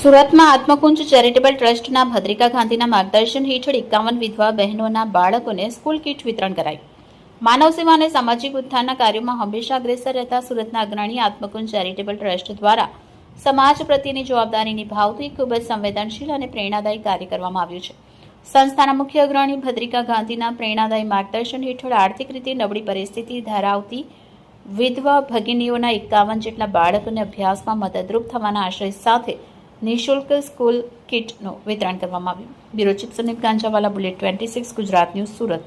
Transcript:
સુરતમાં આત્મકુંજ ચેરિટેબલ ટ્રસ્ટના ભદ્રિકા ગાંધીના માર્ગદર્શન હેઠળ 51 વિધવા બહેનોના બાળકોને સ્કૂલ કીટ વિતરણ કરાઈ. માનવ સેવા અને સામાજિક ઉત્થાનના કાર્યોમાં હંમેશા અગ્રેસર રહેતા સુરતના અગ્રણી આત્મકુંજ ચેરિટેબલ ટ્રસ્ટ દ્વારા સમાજ પ્રત્યેની જવાબદારી નિભાવતું એક ખૂબ જ સંવેદનશીલ અને પ્રેરણાદાયી કાર્ય કરવામાં આવ્યું છે. સંસ્થાના મુખ્ય અગ્રણી ભદ્રિકા ગાંધીના પ્રેરણાદાયી માર્ગદર્શન હેઠળ આર્થિક રીતે નબળી પરિસ્થિતિ ધરાવતી વિધવા ભગિનીઓના 51 જેટલા બાળકોને અભ્યાસમાં મદદરૂપ થવાના આશય સાથે નિઃશુલ્ક સ્કૂલ કિટનું વિતરણ કરવામાં આવ્યું. Bureau chief Sandeep Ganjawala, bullet 26, Gujarat news, Surat.